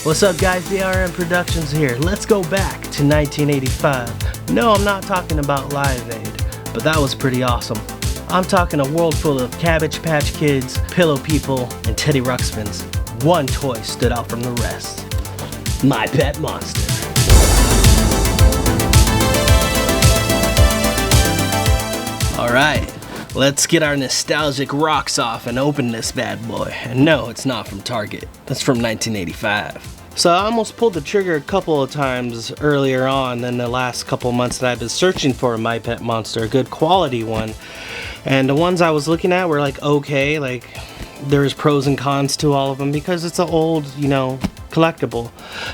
What's up guys, DRM Productions here. Let's go back to 1985. No, I'm not talking about Live Aid, but that was pretty awesome. I'm talking a world full of Cabbage Patch Kids, Pillow People, and Teddy Ruxpins. One toy stood out from the rest. My Pet Monster. Alright, let's get our nostalgic rocks off and open this bad boy. And no, it's not from Target. It's from 1985. So I almost pulled the trigger a couple of times earlier on than the last couple of months that I've been searching for a My Pet Monster, a good quality one. And the ones I was looking at were like okay, like there's pros and cons to all of them because it's an old, you know, collectible.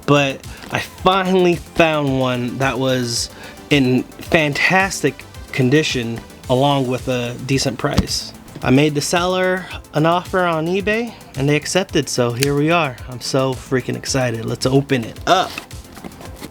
But I finally found one that was in fantastic condition along with a decent price. I made the seller an offer on eBay and they accepted, so here we are. I'm so freaking excited. Let's open it up.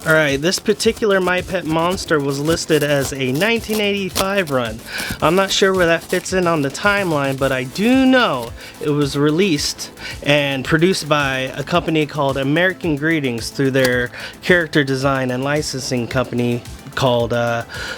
Alright, this particular My Pet Monster was listed as a 1985 run. I'm not sure where that fits in on the timeline, but I do know it was released and produced by a company called American Greetings through their character design and licensing company called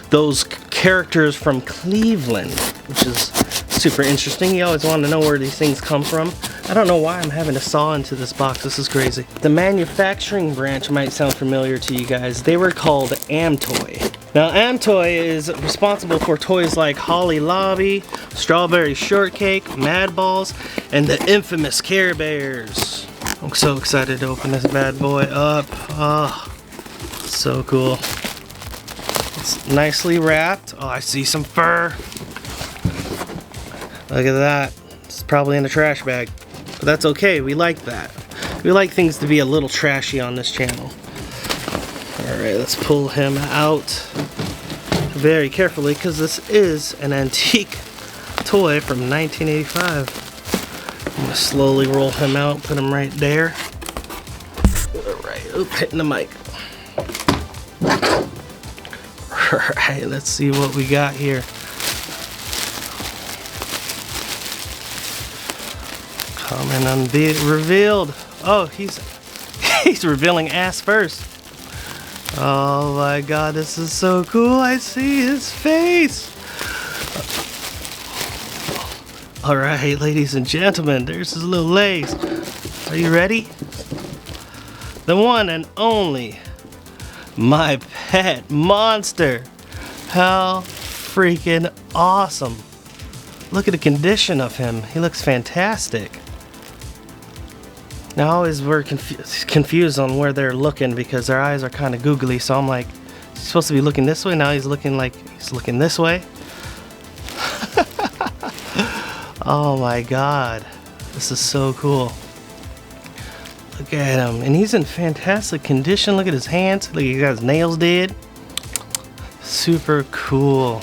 Those Characters from Cleveland, which is super interesting. You always want to know where these things come from. I don't know why I'm having to saw into this box. This is crazy. The manufacturing branch might sound familiar to you guys. They were called Amtoy. Now Amtoy is responsible for toys like Holly Lobby, Strawberry Shortcake, Mad Balls, and the infamous Care Bears. I'm so excited to open this bad boy up. Oh, so cool. It's nicely wrapped. Oh, I see some fur. Look at that. It's probably in a trash bag. But that's okay. We like that. We like things to be a little trashy on this channel. Alright, let's pull him out very carefully because this is an antique toy from 1985. I'm going to slowly roll him out, put him right there. Alright, oop, hitting the mic. Alright, let's see what we got here. Coming revealed. Oh, he's revealing ass first. Oh my god, this is so cool. I see his face. Alright, ladies and gentlemen, there's his little legs. Are you ready? The one and only My Pet Monster. How freaking awesome. Look at the condition of him. He looks fantastic. Now I always were confused on where they're looking because their eyes are kind of googly, so I'm like, he's supposed to be looking this way, now he's looking like he's looking this way. Oh my god, this is so cool. Look at him, and he's in fantastic condition. Look at his hands, look, he got his nails did. Super cool.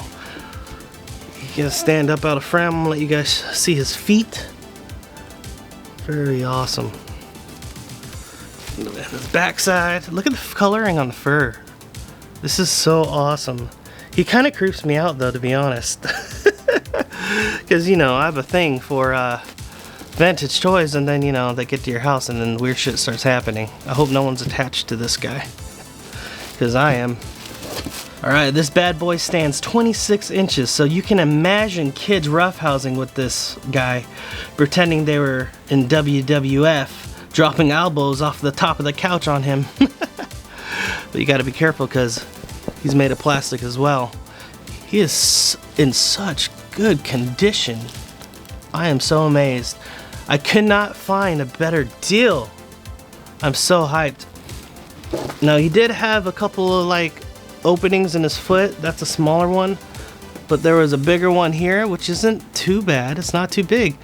He's gonna stand up out of frame and let you guys see his feet. Very awesome. His backside. Look at the coloring on the fur. This is so awesome. He kind of creeps me out though, to be honest. Because, you know, I have a thing for vintage toys and then, you know, they get to your house and then weird shit starts happening. I hope no one's attached to this guy. Because I am. Alright, this bad boy stands 26 inches, so you can imagine kids roughhousing with this guy, pretending they were in WWF, dropping elbows off the top of the couch on him. But you gotta be careful because he's made of plastic as well. He is in such good condition. I am so amazed. I could not find a better deal. I'm so hyped. Now he did have a couple of like openings in his foot. That's a smaller one, but there was a bigger one here, which isn't too bad. It's not too big.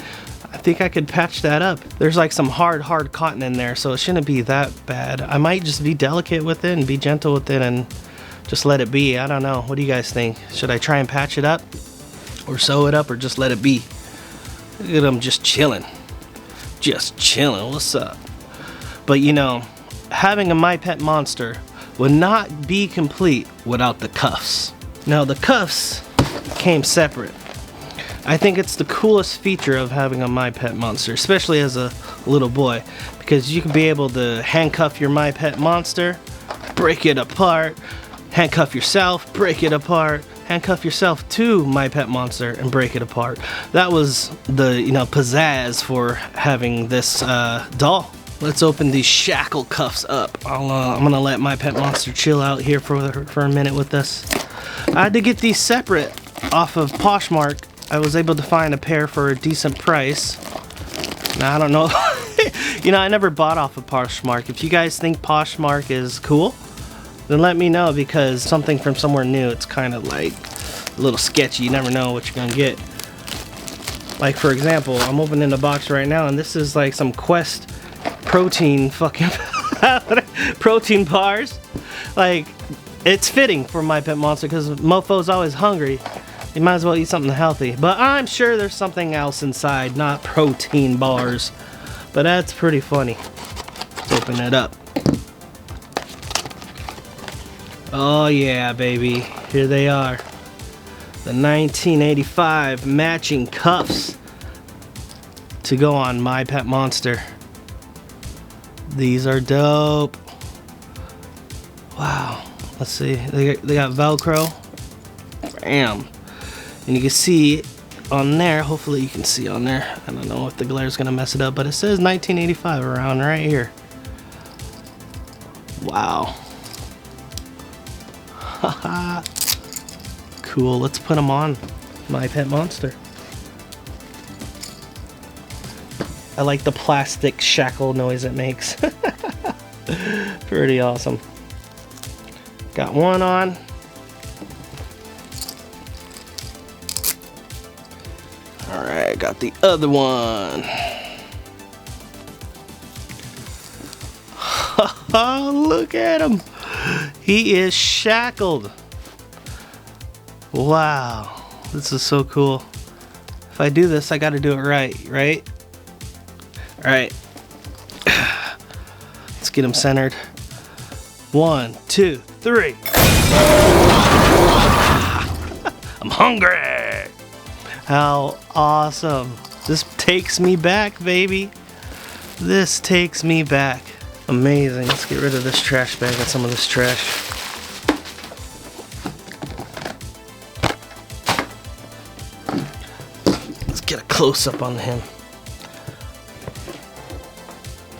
I think I could patch that up. There's like some hard cotton in there, so it shouldn't be that bad. I might just be delicate with it and be gentle with it and just let it be. I don't know. What do you guys think? Should I try and patch it up or sew it up or just let it be? Look at him just chilling. Just chilling. What's up? But you know, having a My Pet Monster would not be complete without the cuffs. Now the cuffs came separate. I think it's the coolest feature of having a My Pet Monster, especially as a little boy, because you can be able to handcuff your My Pet Monster, break it apart, handcuff yourself, break it apart, handcuff yourself to My Pet Monster and break it apart. That was the, you know, pizzazz for having this doll. Let's open these shackle cuffs up. I'm gonna let My Pet Monster chill out here for a minute with this. I had to get these separate off of Poshmark. I was able to find a pair for a decent price. Now I don't know. You know, I never bought off of Poshmark. If you guys think Poshmark is cool, then let me know, because something from somewhere new, it's kind of like a little sketchy. You never know what you're gonna get. Like, for example, I'm opening the box right now and this is like some Quest protein fucking protein bars. Like, it's fitting for My Pet Monster because mofo's always hungry. You might as well eat something healthy. But I'm sure there's something else inside, not protein bars. But that's pretty funny. Let's open it up. Oh yeah, baby. Here they are. The 1985 matching cuffs to go on My Pet Monster. These are dope. Wow. Let's see. They got Velcro. Bam. And you can see on there, hopefully you can see on there. I don't know if the glare is gonna mess it up, but it says 1985 around right here. Wow. Haha. Cool. Let's put them on My Pet Monster. I like the plastic shackle noise it makes. Pretty awesome. Got one on. Alright, got the other one. Look at him. He is shackled. Wow. This is so cool. If I do this, I gotta do it right? Alright. Let's get him centered. 1, 2, 3. I'm hungry. How awesome. This takes me back, baby. This takes me back. Amazing. Let's get rid of this trash bag and some of this trash. Let's get a close-up on him.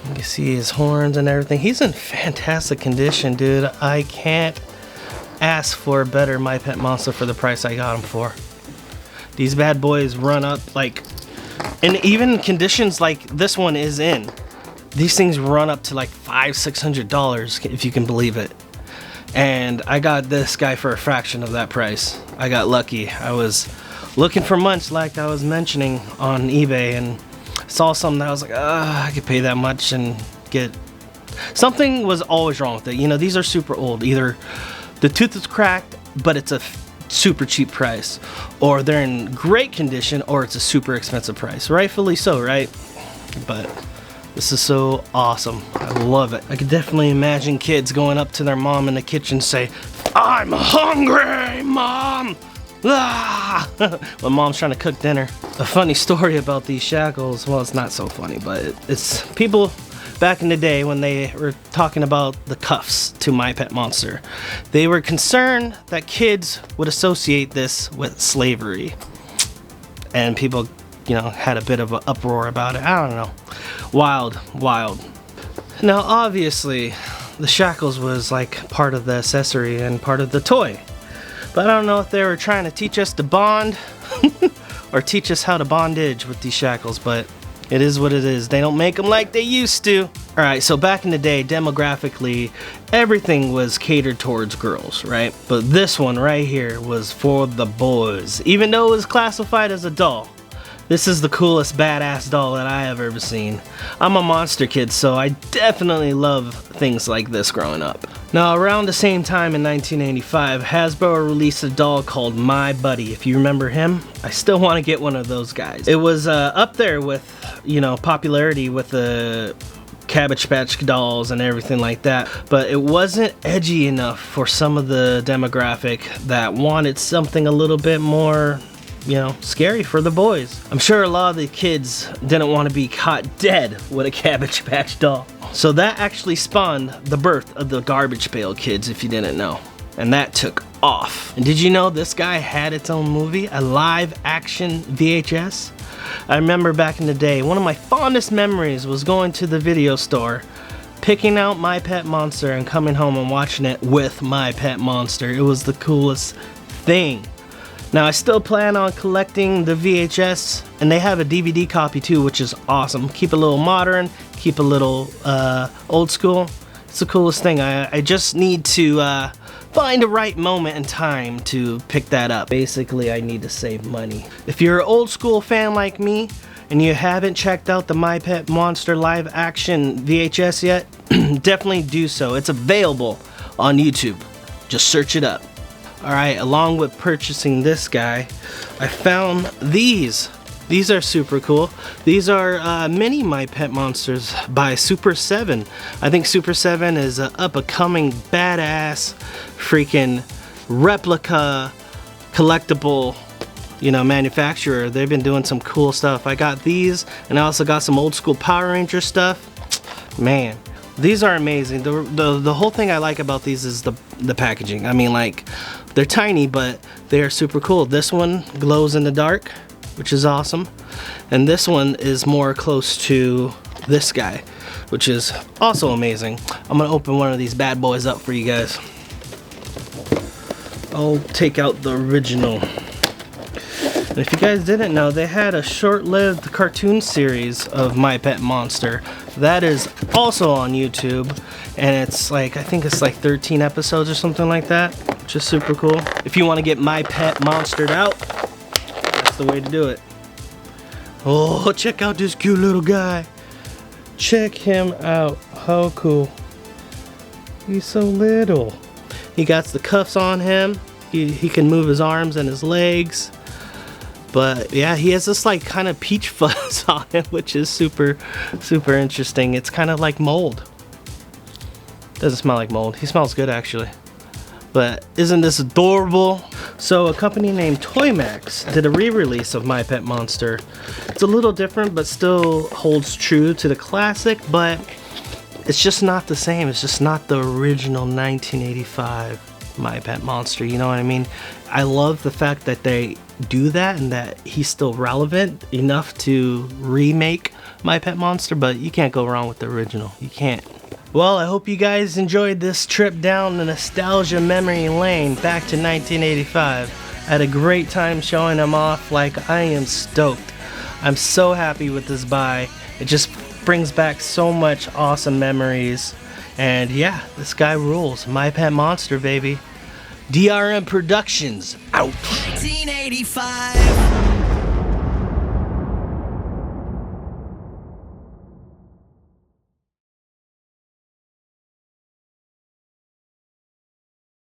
You can see his horns and everything. He's in fantastic condition, dude. I can't ask for a better My Pet Monster for the price I got him for. These bad boys run up like, and even conditions like this one is in, these things run up to like $500-600 if you can believe it. And I got this guy for a fraction of that price. I got lucky. I was looking for munch like I was mentioning on eBay and saw something that I was like, I could pay that much and get. Something was always wrong with it. You know, these are super old. Either the tooth is cracked, but it's a super cheap price, or they're in great condition, or it's a super expensive price. Rightfully so, right? But this is so awesome. I love it. I could definitely imagine kids going up to their mom in the kitchen, say, "I'm hungry, Mom!" Ah! When mom's trying to cook dinner. A funny story about these shackles, well, it's not so funny, but it's people back in the day when they were talking about the cuffs to My Pet Monster. They were concerned that kids would associate this with slavery. And people, you know, had a bit of an uproar about it. I don't know. Wild, wild. Now, obviously, the shackles was like part of the accessory and part of the toy. But I don't know if they were trying to teach us to bond or teach us how to bondage with these shackles, but it is what it is. They don't make them like they used to. Alright, so back in the day, demographically, everything was catered towards girls, right? But this one right here was for the boys. Even though it was classified as a doll, this is the coolest badass doll that I have ever seen. I'm a monster kid, so I definitely love things like this growing up. Now, around the same time in 1985, Hasbro released a doll called My Buddy. If you remember him, I still want to get one of those guys. It was up there with, you know, popularity with the Cabbage Patch dolls and everything like that, but it wasn't edgy enough for some of the demographic that wanted something a little bit more you know, scary for the boys. I'm sure a lot of the kids didn't want to be caught dead with a Cabbage Patch doll. So that actually spawned the birth of the Garbage Pail Kids, if you didn't know. And that took off. And did you know this guy had its own movie, a live action VHS? I remember back in the day, one of my fondest memories was going to the video store, picking out My Pet Monster and coming home and watching it with My Pet Monster. It was the coolest thing. Now I still plan on collecting the VHS, and they have a DVD copy too, which is awesome. Keep a little modern, keep a little old school. It's the coolest thing. I just need to find the right moment in time to pick that up. Basically, I need to save money. If you're an old school fan like me, and you haven't checked out the My Pet Monster live action VHS yet, definitely do so. It's available on YouTube. Just search it up. Alright, along with purchasing this guy, I found these. These are super cool. These are mini My Pet Monsters by Super 7. I think Super 7 is an up-and-coming badass freaking replica collectible, you know, manufacturer. They've been doing some cool stuff. I got these, and I also got some old school Power Ranger stuff. Man, these are amazing. The whole thing I like about these is the packaging. I mean, like, they're tiny, but they are super cool. This one glows in the dark, which is awesome. And this one is more close to this guy, which is also amazing. I'm gonna open one of these bad boys up for you guys. I'll take out the original. And if you guys didn't know, they had a short-lived cartoon series of My Pet Monster. That is also on YouTube, and it's like, I think it's like 13 episodes or something like that, which is super cool. If you want to get My Pet Monstered out, that's the way to do it. Oh, check out this cute little guy. Check him out. How cool. He's so little. He got the cuffs on him. He can move his arms and his legs. But yeah, he has this like kind of peach fuzz on him, which is super interesting. It's kind of like mold. Doesn't smell like mold. He smells good actually. But isn't this adorable? So a company named Toymax did a re-release of My Pet Monster. It's a little different, but still holds true to the classic, but it's just not the same. It's just not the original 1985 My Pet Monster, you know what I mean? I love the fact that they do that and that he's still relevant enough to remake My Pet Monster, but you can't go wrong with the original. You can't. Well, I hope you guys enjoyed this trip down the nostalgia memory lane back to 1985. I had a great time showing them off. Like, I am stoked. I'm so happy with this buy. It just brings back so much awesome memories. And yeah, this guy rules. My Pet Monster, baby. DRM Productions, out. 1985.